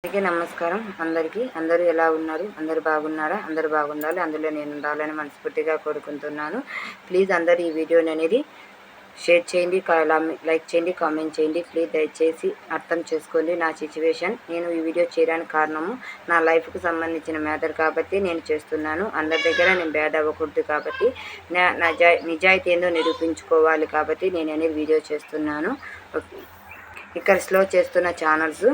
అందరికీ నమస్కారం. అందరూ ఎలా ఉన్నారు? అందరూ బాగున్నారా? అందరూ బాగుండాలి, అందులో నేను ఉండాలని మనస్ఫూర్తిగా కోరుకుంటున్నాను. ప్లీజ్ అందరూ ఈ వీడియోని అనేది షేర్ చేయండి, లైక్ చేయండి, కామెంట్ చేయండి. ప్లీజ్ దయచేసి అర్థం చేసుకోండి నా సిచ్యువేషన్. నేను ఈ వీడియో చేయడానికి కారణము నా లైఫ్కి సంబంధించిన మ్యాటర్ కాబట్టి నేను చేస్తున్నాను. అందరి దగ్గర నేను బ్యాడ్ అవ్వకూడదు కాబట్టి, నిజాయితీ ఏందో నిరూపించుకోవాలి కాబట్టి నేను అనేది వీడియో చేస్తున్నాను. ఇక్కడ స్లో చేస్తున్న ఛానల్స్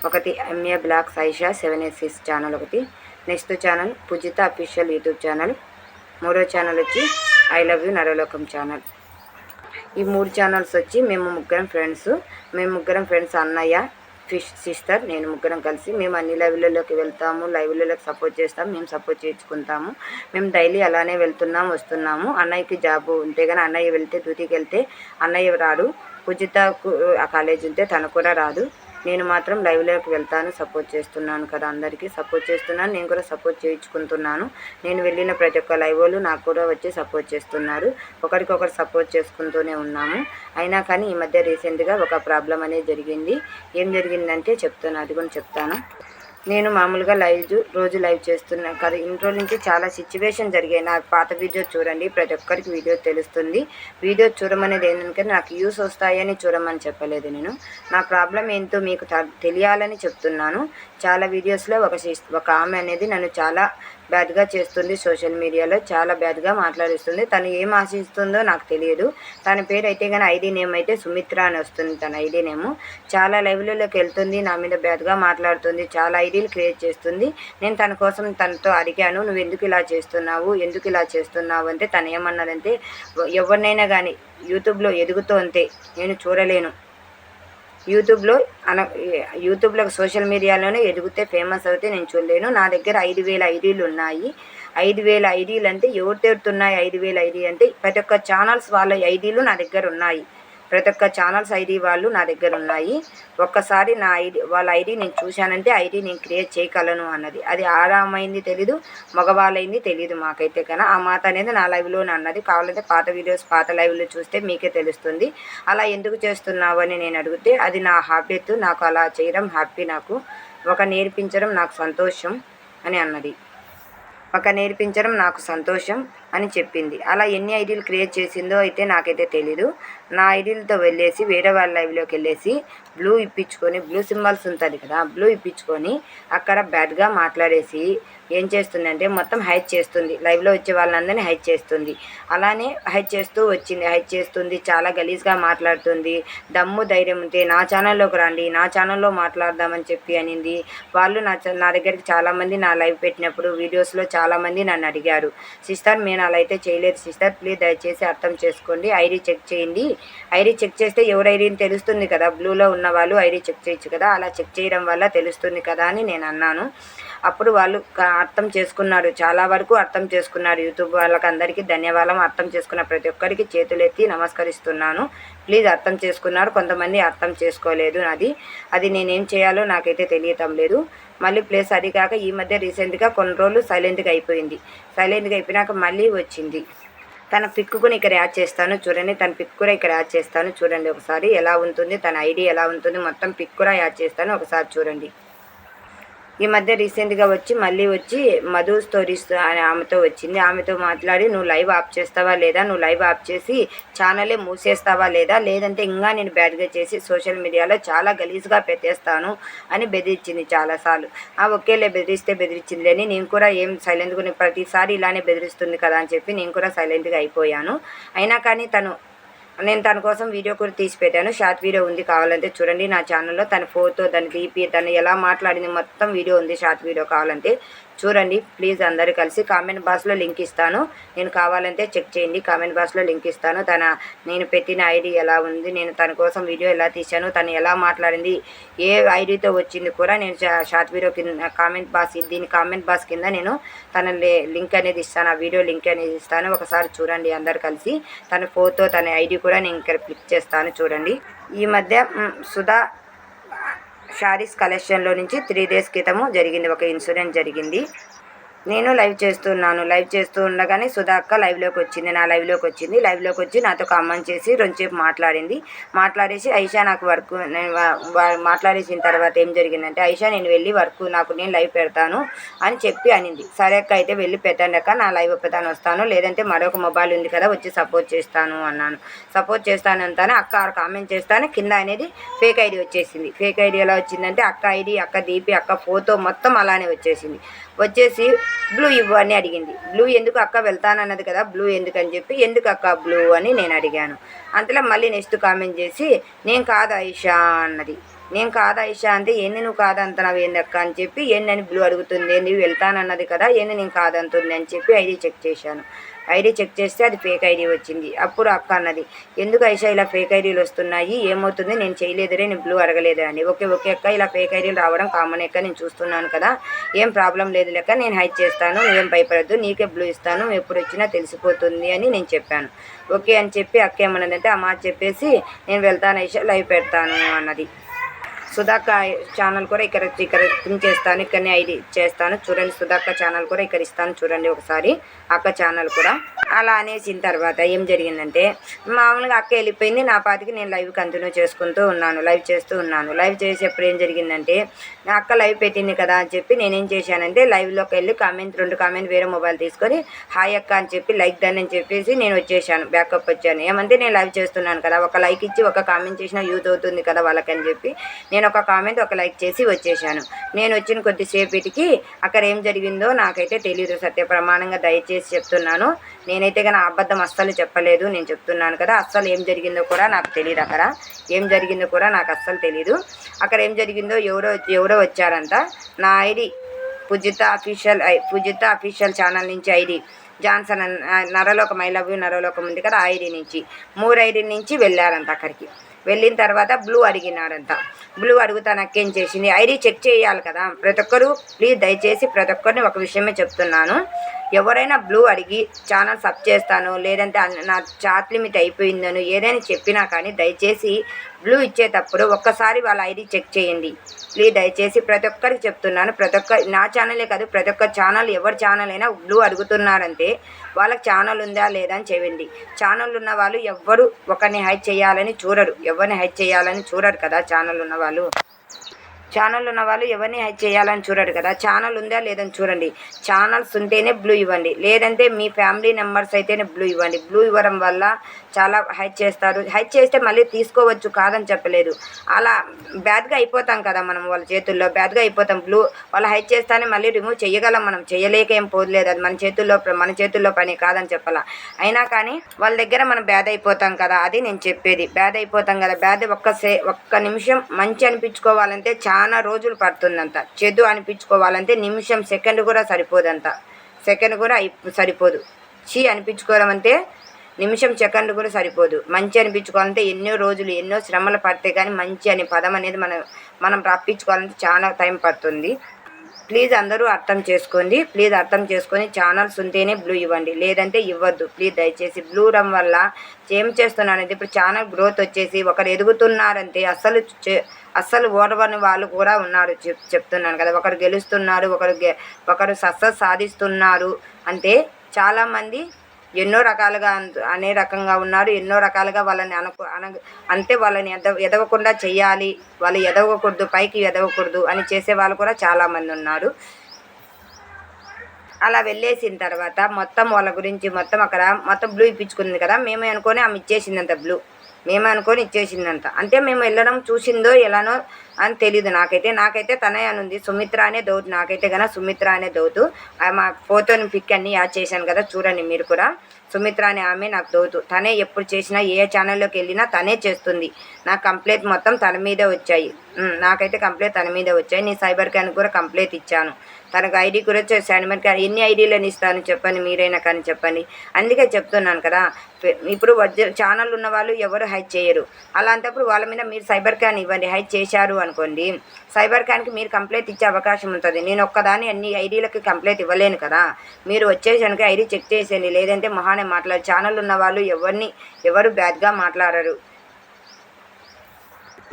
ఒకటి ఎంఏ బ్లాక్ సాయిషా 786 ఛానల్, ఒకటి నెక్స్ట్ ఛానల్ పూజిత అఫీషియల్ యూట్యూబ్ ఛానల్, మూడో ఛానల్ వచ్చి ఐ లవ్ యూ నరలోకం ఛానల్. ఈ 3 ఛానల్స్ వచ్చి మేము ముగ్గురం ఫ్రెండ్స్, అన్నయ్య, సిస్టర్, నేను ముగ్గురం కలిసి మేము అన్ని లైవ్లలోకి వెళ్తాము, లైవ్లలోకి సపోర్ట్ చేస్తాము, మేము సపోర్ట్ చేయించుకుంటాము. మేము డైలీ అలానే వెళ్తున్నాము, వస్తున్నాము. అన్నయ్యకి జాబు ఉంటే కానీ అన్నయ్య వెళ్తే డ్యూటీకి వెళ్తే అన్నయ్య రాడు, పూజితకు ఆ కాలేజ్ ఉంటే తను కూడా రాదు. నేను మాత్రం లైవ్లోకి వెళ్తాను, సపోర్ట్ చేస్తున్నాను కదా, అందరికీ సపోర్ట్ చేస్తున్నాను. నేను కూడా సపోర్ట్ చేయించుకుంటున్నాను. నేను వెళ్ళిన ప్రతి ఒక్క లైవ్ వాళ్ళు నాకు కూడా వచ్చి సపోర్ట్ చేస్తున్నారు. ఒకరికొకరు సపోర్ట్ చేసుకుంటూనే ఉన్నాము. అయినా కానీ ఈ మధ్య రీసెంట్గా ఒక ప్రాబ్లం అనేది జరిగింది. ఏం జరిగిందంటే చెప్తాను, అది కూడా చెప్తాను. నేను మామూలుగా రోజు లైవ్ చేస్తున్నాను కదా. ఇన్ని రోజుల నుంచి చాలా సిచ్యువేషన్ జరిగాయి. నా పాత వీడియో చూడండి, ప్రతి ఒక్కరికి వీడియో తెలుస్తుంది. వీడియో చూడమనేది ఏంటంటే నాకు యూస్ వస్తాయని చూడమని చెప్పలేదు. నేను నా ప్రాబ్లం ఏంటో మీకు తెలియాలని చెప్తున్నాను. చాలా వీడియోస్లో ఒక ఆమె అనేది నన్ను చాలా బ్యాడ్గా చేస్తుంది, సోషల్ మీడియాలో చాలా బ్యాడ్గా మాట్లాడిస్తుంది. తను ఏం ఆశిస్తుందో నాకు తెలియదు. తన పేరు అయితే కానీ ఐడి నేమ్ అయితే సుమిత్ర అని వస్తుంది. తన ఐడి నేము చాలా లైవ్లలోకి వెళ్తుంది, నా మీద బ్యాడ్గా మాట్లాడుతుంది, చాలా ఐడీలు క్రియేట్ చేస్తుంది. నేను తన కోసం తనతో అడిగాను, నువ్వు ఎందుకు ఇలా చేస్తున్నావు అంటే తను ఏమన్నదంటే, ఎవరినైనా కానీ యూట్యూబ్లో ఎదుగుతూ అంతే నేను చూడలేను. యూట్యూబ్లో సోషల్ మీడియాలోనే ఎదిగితే ఫేమస్ అవుతే నేను చూడలేను. నా దగ్గర 5,000 ఐడీలు ఉన్నాయి. 5,000 ఐడీలు అంటే ఎవరితో ఉన్నాయి? 5,000 ఐడీ అంటే ప్రతి ఒక్క ఛానల్స్ వాళ్ళ ఐడీలు నా దగ్గర ఉన్నాయి. ప్రతి ఒక్క ఛానల్స్ ఐడి వాళ్ళు నా దగ్గర ఉన్నాయి. ఒక్కసారి నా వాళ్ళ ఐడి నేను చూశానంటే ఐడి నేను క్రియేట్ చేయగలను అన్నది. అది ఆడమైంది తెలీదు, మగవాళ్ళైంది తెలీదు మాకైతే. కానీ ఆ మాట అనేది నా లైవ్లోనే అన్నది. కావాలంటే పాత వీడియోస్, పాత లైవ్లో చూస్తే మీకే తెలుస్తుంది. అలా ఎందుకు చేస్తున్నావు అని నేను అడిగితే, అది నా హ్యాబిట్, నాకు అలా చేయడం హ్యాపీ, నాకు నేర్పించడం నాకు సంతోషం అని అన్నది. నేర్పించడం నాకు సంతోషం అని చెప్పింది. అలా ఎన్ని ఐడీలు క్రియేట్ చేసిందో అయితే నాకైతే తెలీదు. నా ఐడీలతో వెళ్ళేసి వేరే వాళ్ళ లైవ్లోకి వెళ్ళేసి బ్లూ సింబల్స్ ఉంటుంది కదా, బ్లూ ఇప్పించుకొని అక్కడ బ్యాడ్గా మాట్లాడేసి ఏం చేస్తుందంటే మొత్తం హైడ్ చేస్తుంది. లైవ్లో వచ్చే వాళ్ళందరినీ హైడ్ చేస్తుంది. అలానే హైడ్ చేస్తుంది, చాలా గలీజ్గా మాట్లాడుతుంది. దమ్ము ధైర్యం ఉంటే నా ఛానల్లోకి రండి, నా ఛానల్లో మాట్లాడదామని చెప్పి అనింది. వాళ్ళు నా దగ్గరికి చాలామంది నా లైవ్ పెట్టినప్పుడు వీడియోస్లో చాలామంది నన్ను అడిగారు, సిస్టర్ నేను అలా అయితే చేయలేదు సిస్టర్, ప్లీజ్ దయచేసి అర్థం చేసుకోండి, ఐడి చెక్ చేయండి. ఐడి చెక్ చేస్తే ఎవరు ఐడిని తెలుస్తుంది కదా, బ్లూలో ఉన్న వాళ్ళు ఐడి చెక్ చేయొచ్చు కదా, అలా చెక్ చేయడం వల్ల తెలుస్తుంది కదా అని నేను అన్నాను. అప్పుడు వాళ్ళు అర్థం చేసుకున్నారు, చాలా వరకు అర్థం చేసుకున్నారు. యూట్యూబ్ వాళ్ళకి అందరికీ ధన్యవాదం. అర్థం చేసుకున్న ప్రతి ఒక్కరికి చేతులెత్తి నమస్కరిస్తున్నాను. ప్లీజ్ అర్థం చేసుకున్నారు. కొంతమంది అర్థం చేసుకోలేదు. అది నేనేం చేయాలో నాకైతే తెలియటం లేదు. మళ్ళీ ప్లేస్ అది కాక ఈ మధ్య రీసెంట్గా కొన్ని రోజులు సైలెంట్గా అయిపోయింది. సైలెంట్గా అయిపోయినాక మళ్ళీ వచ్చింది. తన పిక్ కూడా ఇక్కడ యాడ్ చేస్తాను చూడండి. తన పిక్ కూడా ఇక్కడ యాడ్ చేస్తాను చూడండి. ఒకసారి ఎలా ఉంటుంది, తన ఐడి ఎలా ఉంటుంది, మొత్తం పిక్ కూడా యాడ్ చేస్తాను, ఒకసారి చూడండి. ఈ మధ్య రీసెంట్గా మళ్ళీ వచ్చి మధు స్టోరీస్ అనే ఆమెతో వచ్చింది. ఆమెతో మాట్లాడి, నువ్వు లైవ్ ఆఫ్ చేస్తావా లేదా, నువ్వు లైవ్ ఆఫ్ చేసి ఛానలే మూసేస్తావా లేదంటే ఇంకా నేను బ్యాడ్గా చేసి సోషల్ మీడియాలో చాలా గలీజ్గా పెట్టేస్తాను అని బెదిరించింది చాలాసార్లు. ఒకేలే బెదిరించింది అని నేను కూడా ఏం సైలెంట్గా, ప్రతిసారి ఇలానే బెదిరిస్తుంది కదా అని చెప్పి నేను కూడా సైలెంట్గా అయిపోయాను. అయినా కానీ నేను తన కోసం వీడియో కూడా తీసి పెట్టాను. షార్ట్ వీడియో ఉంది, కావాలంటే చూడండి నా ఛానల్లో. తన ఫోటో, దాని డీపీ, తను ఎలా మాట్లాడింది మొత్తం వీడియో ఉంది. షార్ట్ వీడియో కావాలంటే చూడండి. ప్లీజ్ అందరూ కలిసి కామెంట్ బాక్స్లో లింక్ ఇస్తాను, నేను కావాలంటే చెక్ చేయండి. కామెంట్ బాక్స్లో లింక్ ఇస్తాను. నేను పెట్టిన ఐడి ఎలా ఉంది, నేను తన కోసం వీడియో ఎలా తీశాను, తను ఎలా మాట్లాడింది, ఏ ఐడితో వచ్చింది కూడా నేను షార్ట్ వీడియో కింద దీని కామెంట్ బాక్స్ కింద నేను తన లింక్ అనేది ఇస్తాను, ఆ వీడియో లింక్ అనేది ఇస్తాను. ఒకసారి చూడండి అందరు కలిసి. తన ఫోటో, తన ఐడి కూడా నేను ఇక్కడ క్లిక్ చేస్తాను చూడండి. ఈ మధ్య సుధా శారీస్ కలెక్షన్లో నుంచి 3 days క్రితము జరిగింది, ఒక ఇన్సిడెంట్ జరిగింది. నేను లైవ్ చేస్తున్నాను. లైవ్ చేస్తూ ఉండగానే సుధా అక్క లైవ్‌లోకి వచ్చింది. నా లైవ్‌లోకి వచ్చింది. లైవ్‌లోకి వచ్చి నాతో కామెంట్ చేసి కొంచెంసేపు మాట్లాడింది. మాట్లాడేసి ఐషా నాకు వర్క్ నేను మాట్లాడేసిన తర్వాత ఏం జరిగిందంటే, ఐషా నేను వెళ్ళి వర్క్ నాకు నేను లైవ్ పెడతాను అని చెప్పి అనింది. సరే అక్క అయితే వెళ్ళి పెట్టండి అక్క, నా లైవ్ ఒక్కదాన్ని వస్తాను, లేదంటే మరొక మొబైల్ ఉంది కదా వచ్చి సపోర్ట్ చేస్తాను అన్నాను. సపోర్ట్ చేస్తాను అంతానే అక్క కామెంట్ చేస్తానే కింద అనేది ఫేక్ ఐడి వచ్చేసింది. ఫేక్ ఐడి ఎలా వచ్చిందంటే అక్క ఐడి, అక్క దీపి, అక్క ఫోటో మొత్తం అలానే వచ్చేసింది. వచ్చేసి బ్లూ ఇవ్వు అని అడిగింది. బ్లూ ఎందుకు అక్క, వెళ్తానన్నది కదా బ్లూ ఎందుకని చెప్పి, ఎందుకు అక్క బ్లూ అని నేను అడిగాను. అంతలో మళ్ళీ నెక్స్ట్ కామెంట్ చేసి నేను కాదు ఐషా అన్నది. నేను కాదు ఐషా అంటే ఏంది నువ్వు కాదంటున్నావు ఏందక్క అని చెప్పి, ఏందని బ్లూ అడుగుతుంది, ఏంది వెళ్తానన్నది కదా ఏంది నేను కాదంటుంది అని చెప్పి ఐడి చెక్ చేశాను. ఐడి చెక్ చేస్తే అది ఫేక్ ఐడి వచ్చింది. అప్పుడు అక్క అన్నది, ఎందుకు ఐషా ఇలా ఫేక్ ఐడీలు వస్తున్నాయి, ఏమవుతుంది, నేను చేయలేదురే, నేను బ్లూ అడగలేదు అని. ఓకే ఓకే అక్క, ఇలా ఫేక్ ఐడీలు రావడం కామన్ అక్క, నేను చూస్తున్నాను కదా, ఏం ప్రాబ్లం లేదు లెక్క, నేను హైడ్ చేస్తాను, నువ్వేం భయపడద్దు, నీకే బ్లూ ఇస్తాను, ఎప్పుడు వచ్చినా తెలిసిపోతుంది అని నేను చెప్పాను. ఓకే అని చెప్పి అక్క ఏమన్నదంటే ఆ మాట చెప్పేసి నేను వెళ్తాను ఐషా లైవ్ పెడతాను అన్నది. సుధాక్క ఛానల్ కూడా ఇక్కడ పిన్ చేస్తాను, ఇక్కడనే ఐడి చేస్తాను చూడండి. సుధాక్క ఛానల్ కూడా ఇక్కడ ఇస్తాను చూడండి ఒకసారి, అక్క ఛానల్ కూడా. అలా అనేసిన తర్వాత ఏం జరిగిందంటే, మామూలుగా అక్క వెళ్ళిపోయింది. నా పాటికి నేను లైవ్ కంటిన్యూ చేసుకుంటూ ఉన్నాను, లైవ్ చేస్తూ ఉన్నాను. లైవ్ చేసేప్పుడు ఏం జరిగిందంటే, నా అక్క లైవ్ పెట్టింది కదా అని చెప్పి నేనేం చేశానంటే లైవ్లోకి వెళ్ళి రెండు కామెంట్ వేరే మొబైల్ తీసుకొని హాయ్ అక్క అని చెప్పి లైక్ దాన్ని అని చెప్పేసి నేను వచ్చేసాను, బ్యాకప్ వచ్చాను. ఏమంటే నేను లైవ్ చేస్తున్నాను కదా, ఒక లైక్ ఇచ్చి ఒక కామెంట్ చేసినా యూజ్ అవుతుంది కదా వాళ్ళకని చెప్పి నేను ఒక కామెంట్ ఒక లైక్ చేసి వచ్చేసాను. నేను వచ్చిన కొద్దిసేపటికి అక్కడ ఏం జరిగిందో నాకైతే తెలియదు, సత్య ప్రమాణంగా దయచేసి చెప్తున్నాను. నేనైతే కానీ అబద్ధం అస్సలు చెప్పలేదు, నేను చెప్తున్నాను కదా. అస్సలు ఏం జరిగిందో కూడా నాకు తెలియదు, అక్కడ ఏం జరిగిందో కూడా నాకు అస్సలు తెలీదు. అక్కడ ఏం జరిగిందో ఎవరో వచ్చారంట. నా ఐడి పూజిత అఫీషియల్ ఛానల్ నుంచి ID Johnson Naralokam, I love you Naralokam ఉంది కదా, ఆ ఐడి నుంచి 3 ఐడి నుంచి వెళ్ళారంట అక్కడికి. వెళ్ళిన తర్వాత బ్లూ అడిగినారంట. బ్లూ అడుగుతాను అక్కేం చేసింది, ఐడి చెక్ చేయాలి కదా ప్రతి ఒక్కరు. ప్లీజ్ దయచేసి ప్రతి ఒక్కరిని ఒక విషయమే చెప్తున్నాను, ఎవరైనా బ్లూ అడిగి ఛానల్ సబ్ చేస్తాను, లేదంటే నా చాట్ లిమిట్ అయిపోయిందను ఏదైనా చెప్పినా కానీ దయచేసి బ్లూ ఇచ్చేటప్పుడు ఒక్కసారి వాళ్ళ ఐడి చెక్ చేయండి ప్లీజ్. దయచేసి ప్రతి ఒక్కరికి చెప్తున్నాను, ప్రతి ఒక్క నా ఛానలే కాదు ప్రతి ఒక్క ఛానల్, ఎవరి ఛానల్ అయినా బ్లూ అడుగుతున్నారంటే వాళ్ళకి ఛానల్ ఉందా లేదా అని చేయండి. ఛానల్ ఉన్న వాళ్ళు ఎవ్వరు ఒకరిని హైడ్ చేయాలని చూడరు, ఎవరిని హైడ్ చేయాలని చూడరు కదా. ఛానల్ ఉన్న వాళ్ళు ఎవరిని హైడ్ చేయాలని చూడరు కదా. ఛానల్ ఉందా లేదని చూడండి. ఛానల్స్ ఉంటేనే బ్లూ ఇవ్వండి, లేదంటే మీ ఫ్యామిలీ మెంబర్స్ అయితేనే బ్లూ ఇవ్వండి. బ్లూ ఇవ్వడం వల్ల చాలా హైడ్ చేస్తారు. హైడ్ చేస్తే మళ్ళీ తీసుకోవచ్చు, కాదని చెప్పలేదు. అలా బ్యాడ్గా అయిపోతాం కదా మనం, వాళ్ళ చేతుల్లో బ్యాడ్గా అయిపోతాం. బ్లూ వాళ్ళు హైడ్ చేస్తానే మళ్ళీ రిమూవ్ చేయగలం, మనం చేయలేక ఏం పోలేదు, అది మన చేతుల్లో పని కాదని చెప్పాలా. అయినా కానీ వాళ్ళ దగ్గర మనం బ్యాడ్ అయిపోతాం కదా, అది నేను చెప్పేది. బ్యాడ్ అయిపోతాం కదా, బ్యాడ్ ఒక్క నిమిషం మంచి అనిపించుకోవాలంటే చాలా రోజులు పడుతుందంట, చెడు అనిపించుకోవాలంటే నిమిషం సెకండ్ కూడా సరిపోదంట, సెకండ్ కూడా సరిపోదు. అనిపించుకోవడం అంటే నిమిషం సెకండ్ కూడా సరిపోదు. మంచి అనిపించుకోవాలంటే ఎన్నో రోజులు ఎన్నో శ్రమలు పడితే కానీ మంచి అనే పదం అనేది మనం రప్పించుకోవాలంటే చాలా టైం పడుతుంది. ప్లీజ్ అందరూ అర్థం చేసుకోండి, ప్లీజ్ అర్థం చేసుకొని ఛానల్స్ ఉంటేనే బ్లూ ఇవ్వండి, లేదంటే ఇవ్వద్దు ప్లీజ్ దయచేసి. బ్లూ రం వల్ల ఏం చేస్తున్నారంటే ఇప్పుడు ఛానల్ గ్రోత్ వచ్చేసి ఒకరు ఎదుగుతున్నారంటే అస్సలు ఓడవని వాళ్ళు కూడా ఉన్నారు, చెప్తున్నాను కదా. ఒకరు గెలుస్తున్నారు, ఒకరు సక్సెస్ సాధిస్తున్నారు అంటే చాలామంది ఎన్నో రకాలుగా అనే రకంగా ఉన్నారు. ఎన్నో రకాలుగా వాళ్ళని అంటే వాళ్ళని ఎదగకుండా చెయ్యాలి, వాళ్ళు ఎదగకూడదు, పైకి ఎదగకూడదు అని చేసే వాళ్ళు కూడా చాలామంది ఉన్నారు. అలా వెళ్ళేసిన తర్వాత మొత్తం వాళ్ళ గురించి అక్కడ బ్లూ ఇప్పించుకుంది కదా, మేమే అనుకొని ఆమె ఇచ్చేసిందంట బ్లూ, మేమే అనుకొని ఇచ్చేసిందంట. అంటే మేము వెళ్ళడం చూసిందో ఎలానో అని తెలీదు. నాకైతే తనే అని ఉంది, సుమిత్ర అనే డౌట్ నాకైతే కన్నా, సుమిత్ర అనే డౌట్. మా ఫోటోని పిక్ అన్ని యాడ్ చేశాను కదా చూడండి మీరు కూడా. సుమిత్ర అనే ఆమె నాకు డౌట్, తనే ఎప్పుడు చేసినా ఏ ఛానల్లోకి వెళ్ళినా తనే చేస్తుంది. నాకు కంప్లైంట్ మొత్తం తన మీదే వచ్చాయి, నాకైతే కంప్లైంట్ తన మీదే వచ్చాయి. నేను సైబర్ క్యాన్కి కూడా కంప్లైంట్ ఇచ్చాను, తనకు ఐడి కూడా వచ్చేసాను. మరి ఎన్ని ఐడీలను ఇస్తాను చెప్పండి, మీరైనా కానీ చెప్పండి. అందుకే చెప్తున్నాను కదా, ఇప్పుడు ఛానల్ ఉన్న వాళ్ళు ఎవరు హైడ్ చేయరు. అలాంటప్పుడు వాళ్ళ మీద మీరు సైబర్ క్యాన్ ఇవ్వండి. హైడ్ చేశారు అనుకోండి, సైబర్ క్యాన్కి మీరు కంప్లైంట్ ఇచ్చే అవకాశం ఉంటుంది. నేను ఒక్కదాన్ని అన్ని ఐడీలకి కంప్లైంట్ ఇవ్వలేను కదా, మీరు వచ్చేసానికి ఐడి చెక్ చేసేయండి, లేదంటే మహానే ఛానల్ ఉన్న వాళ్ళు ఎవరు బ్యాడ్గా మాట్లాడరు.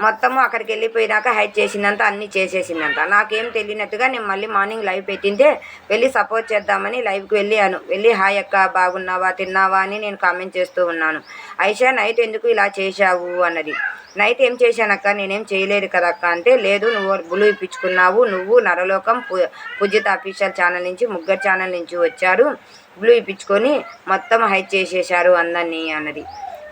మొత్తము అక్కడికి వెళ్ళిపోయినాక హైడ్ చేసిందంతా అన్నీ చేసేసిందంట. నాకేం తెలియనట్టుగా నేను మళ్ళీ మార్నింగ్ లైవ్ పెట్టింటే వెళ్ళి సపోర్ట్ చేద్దామని లైవ్కి వెళ్ళి హాయ్ అక్క బాగున్నావా తిన్నావా అని నేను కామెంట్ చేస్తూ ఉన్నాను. ఐషా నైట్ ఎందుకు ఇలా చేశావు అన్నది. నైట్ ఏం చేశానక్క, నేనేం చేయలేదు కదక్క అంటే, లేదు నువ్వు బ్లూ ఇప్పించుకున్నావు, నువ్వు నరలోకం పూజిత అఫీషియల్ ఛానల్ నుంచి ముగ్గురు ఛానల్ నుంచి వచ్చారు, బ్లూ ఇప్పించుకొని మొత్తం హైడ్ చేసేశారు అందరినీ అన్నది.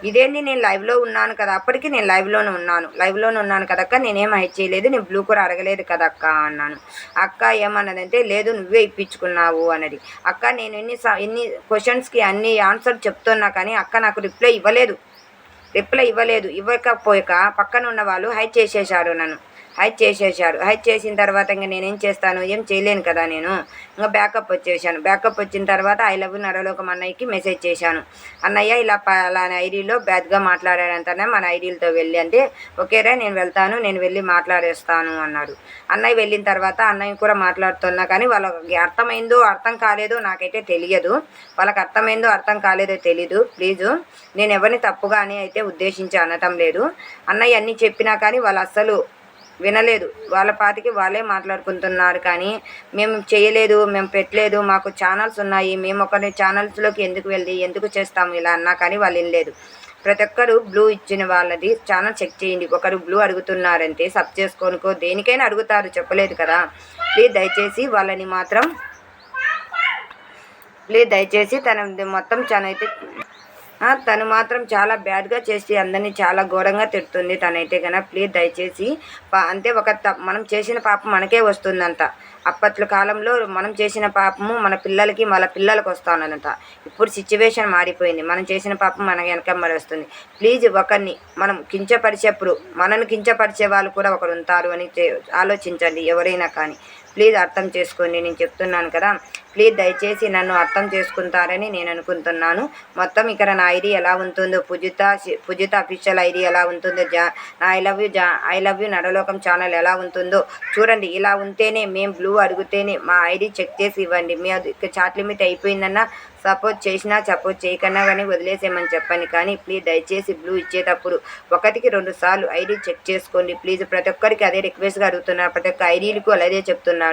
ఇదేంటి, నేను లైవ్లో ఉన్నాను కదా, అప్పటికి నేను లైవ్లోనే ఉన్నాను కదక్క, నేనేం హైడ్ చేయలేదు, నేను బ్లూ కూడా అడగలేదు కదక్క అన్నాను. అక్క ఏమన్నదంటే, లేదు నువ్వే ఇప్పించుకున్నావు అన్నది. అక్క నేను ఎన్ని క్వశ్చన్స్కి అన్ని ఆన్సర్ చెప్తున్నా కానీ అక్క నాకు రిప్లై ఇవ్వలేదు. ఇవ్వకపోయాక పక్కన ఉన్న వాళ్ళు హైడ్ చేసేశారు నన్ను. హైడ్ చేసిన తర్వాత ఇంకా నేనేం చేస్తాను, ఏం చేయలేను కదా నేను. ఇంకా బ్యాకప్ వచ్చిన తర్వాత ఐ లవ్ యూ నరలోకం అన్నయ్యకి మెసేజ్ చేశాను. అన్నయ్య ఇలా అలానే ఐడీలో బ్యాడ్గా మాట్లాడాడంటనే మన ఐడీలతో వెళ్ళి అంటే, ఓకేరా నేను వెళ్తాను, నేను వెళ్ళి మాట్లాడేస్తాను అన్నాడు. అన్నయ్య వెళ్ళిన తర్వాత అన్నయ్య కూడా మాట్లాడుతున్నా కానీ వాళ్ళకి అర్థమైందో అర్థం కాలేదో నాకైతే తెలియదు. తెలీదు. ప్లీజు నేను ఎవరిని తప్పుగా అని అయితే ఉద్దేశించి అనటం లేదు. అన్నయ్య అన్నీ చెప్పినా కానీ వాళ్ళు అస్సలు వినలేదు. వాళ్ళ పాటికి వాళ్ళే మాట్లాడుకుంటున్నారు కానీ మేము చేయలేదు, మేము పెట్టలేదు, మాకు ఛానల్స్ ఉన్నాయి, మేము ఒకరి ఛానల్స్లోకి ఎందుకు చేస్తాము ఇలా అన్నా కానీ వాళ్ళు వినలేదు. ప్రతి ఒక్కరు బ్లూ ఇచ్చిన వాళ్ళది ఛానల్ చెక్ చేయండి. ఒకరు బ్లూ అడుగుతున్నారంటే సబ్ చేసుకోనుకో దేనికైనా అడుగుతారు, చెప్పలేదు కదా. ప్లీజ్ దయచేసి తన మొత్తం ఛానల్ అయితే తను మాత్రం చాలా బ్యాడ్గా చేసి అందరినీ చాలా ఘోరంగా తిడుతుంది తనైతే కనుక. ప్లీజ్ దయచేసి అంటే మనం చేసిన పాపం మనకే వస్తుందంట. అప్పట్లో కాలంలో మనం చేసిన పాపము మన పిల్లలకి వస్తానంట. ఇప్పుడు సిచ్యువేషన్ మారిపోయింది. మనం చేసిన పాపం మన వెనకమ్మడి వస్తుంది. ప్లీజ్ ఒకరిని మనం కించపరిచేప్పుడు మనల్ని కించపరిచే వాళ్ళు కూడా ఒకరు ఉంటారు అని ఆలోచించండి ఎవరైనా కానీ. ప్లీజ్ అర్థం చేసుకోండి, నేను చెప్తున్నాను కదా. ప్లీజ్ దయచేసి నన్ను అర్థం చేసుకుంటారని నేను అనుకుంటున్నాను. మొత్తం ఇక్కడ నా ఐడి ఎలా ఉంటుందో, పూజిత అఫీషియల్ ఐడి ఎలా ఉంటుందో, ఐ లవ్ యూ నరలోకం ఛానల్ ఎలా ఉంటుందో చూడండి. ఇలా ఉంటేనే మేము బ్లూ అడిగితేనే మా ఐడి చెక్ చేసి ఇవ్వండి. మీ చాట్ లిమిట్ అయిపోయిందన్నా సపోర్ట్ చేయకన్నా కానీ వదిలేసేమని చెప్పండి. కానీ ప్లీజ్ దయచేసి బ్లూ ఇచ్చేటప్పుడు 1కి 2 సార్లు ఐడి చెక్ చేసుకోండి ప్లీజ్. ప్రతి ఒక్కరికి అదే రిక్వెస్ట్గా అడుగుతున్నాను. ప్రతి ఒక్క ఐడీలకు అలాగే చెప్తున్నాను.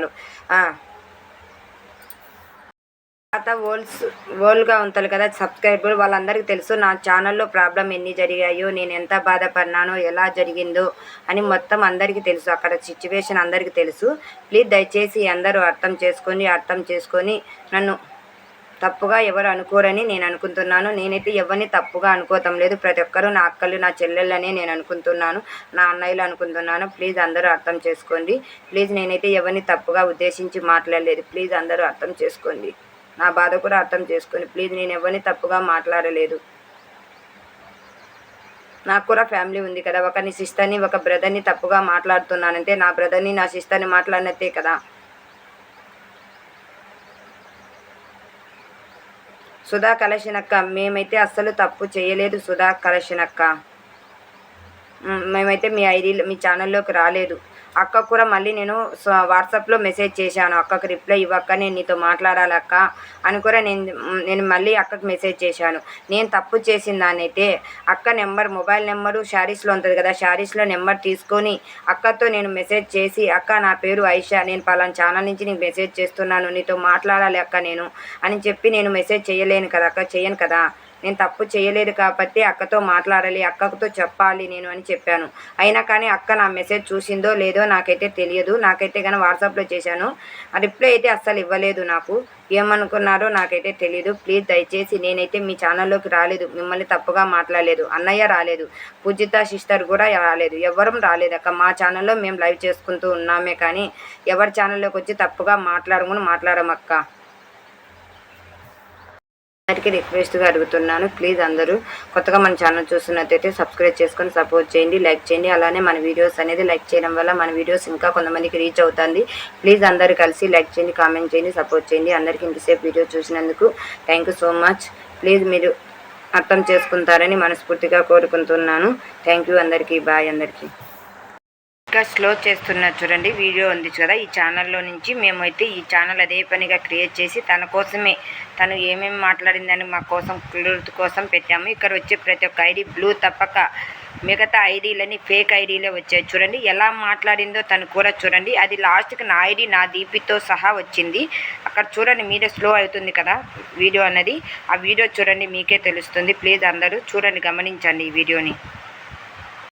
ఓల్డ్గా ఉంటారు కదా సబ్స్క్రైబర్, వాళ్ళందరికీ తెలుసు నా ఛానల్లో ప్రాబ్లం ఎన్ని జరిగాయో, నేను ఎంత బాధపడినానో, ఎలా జరిగిందో అని మొత్తం అందరికీ తెలుసు. అక్కడ సిచ్యువేషన్ అందరికీ తెలుసు. ప్లీజ్ దయచేసి అందరూ అర్థం చేసుకొని నన్ను తప్పుగా ఎవరు అనుకోరని నేను అనుకుంటున్నాను. నేనైతే ఎవరిని తప్పుగా అనుకోవటం లేదు. ప్రతి ఒక్కరూ నా అక్కలు నా చెల్లెళ్ళనే నేను అనుకుంటున్నాను, నా అన్నయ్యలు అనుకుంటున్నాను. ప్లీజ్ అందరూ అర్థం చేసుకోండి. ప్లీజ్ నేనైతే ఎవరిని తప్పుగా ఉద్దేశించి మాట్లాడలేదు. ప్లీజ్ అందరూ అర్థం చేసుకోండి, నా బాధ కూడా అర్థం చేసుకోండి. ప్లీజ్ నేను ఎవరిని తప్పుగా మాట్లాడలేదు. నాకు కూడా ఫ్యామిలీ ఉంది కదా. ఒకరిని సిస్టర్ని ఒక బ్రదర్ని తప్పుగా మాట్లాడుతున్నానంటే నా బ్రదర్ని నా సిస్టర్ని మాట్లాడినట్టే కదా. సుధా కలెక్షన్ అక్క, మేమైతే అస్సలు తప్పు చేయలేదు సుధా కలెక్షన్ అక్క. మేమైతే మీ ఐడీలో మీ ఛానల్లోకి రాలేదు. అక్క కూడా మళ్ళీ నేను వాట్సాప్లో మెసేజ్ చేశాను, అక్కకు రిప్లై ఇవ్వక్క, నేను నీతో మాట్లాడాలక్క అని కూడా నేను మళ్ళీ అక్కకు మెసేజ్ చేశాను. నేను తప్పు చేసిన దానైతే అక్క మొబైల్ నెంబరు శారీస్లో ఉంటుంది కదా, శారీస్లో నెంబర్ తీసుకొని అక్కతో నేను మెసేజ్ చేసి, అక్క నా పేరు ఐషా, నేను పలానా ఛానల్ నుంచి నీకు మెసేజ్ చేస్తున్నాను, నీతో మాట్లాడాలి అక్క నేను అని చెప్పి నేను మెసేజ్ చేయలేను కదా అక్క, చేయను కదా. నేను తప్పు చేయలేదు కాబట్టి అక్కతో మాట్లాడాలి, అక్కతో చెప్పాలి నేను అని చెప్పాను. అయినా కానీ అక్క నా మెసేజ్ చూసిందో లేదో నాకైతే తెలియదు. నాకైతే కానీ వాట్సాప్లో చేశాను, ఆ రిప్లై అయితే అస్సలు ఇవ్వలేదు. నాకు ఏమనుకున్నారో నాకైతే తెలియదు. ప్లీజ్ దయచేసి నేనైతే మీ ఛానల్లోకి రాలేదు, మిమ్మల్ని తప్పుగా మాట్లాడలేదు, అన్నయ్య రాలేదు, పూజిత సిస్టర్ కూడా రాలేదు, ఎవరం రాలేదు అక్క. మా ఛానల్లో మేము లైవ్ చేసుకుంటూ ఉన్నామే కానీ ఎవరి ఛానల్లోకి వచ్చి తప్పుగా మాట్లాడమక్క. అందరికీ రిక్వెస్ట్గా అడుగుతున్నాను, ప్లీజ్ అందరూ కొత్తగా మన ఛానల్ చూస్తున్నట్టయితే సబ్స్క్రైబ్ చేసుకొని సపోర్ట్ చేయండి, లైక్ చేయండి. అలానే మన వీడియోస్ అనేది లైక్ చేయడం వల్ల మన వీడియోస్ ఇంకా కొంతమందికి రీచ్ అవుతుంది. ప్లీజ్ అందరూ కలిసి లైక్ చేయండి, కామెంట్ చేయండి, సపోర్ట్ చేయండి. అందరికీ ఇంతసేపు వీడియో చూసినందుకు thank you so much. Please మీరు అర్థం చేసుకుంటారని మనస్ఫూర్తిగా కోరుకుంటున్నాను. థ్యాంక్ యూ అందరికీ, బాయ్ అందరికీ. ఇంకా స్లో చేస్తున్నారు చూడండి, వీడియో ఉంది కదా ఈ ఛానల్లో నుంచి. మేమైతే ఈ ఛానల్ అదే పనిగా క్రియేట్ చేసి తన కోసమే, తను ఏమేమి మాట్లాడిందని మా కోసం క్లియర్ కోసం పెట్టాము. ఇక్కడ వచ్చే ప్రతి ఒక్క ఐడి బ్లూ తప్పక మిగతా ఐడీలని ఫేక్ ఐడీలే వచ్చాయి. చూడండి ఎలా మాట్లాడిందో తను కూడా చూడండి. అది లాస్ట్కి నా ఐడి నా డీపీతో సహా వచ్చింది. అక్కడ చూడండి మీరే స్లో అవుతుంది కదా వీడియో అన్నది. ఆ వీడియో చూడండి మీకే తెలుస్తుంది. ప్లీజ్ అందరూ చూడండి, గమనించండి ఈ వీడియోని.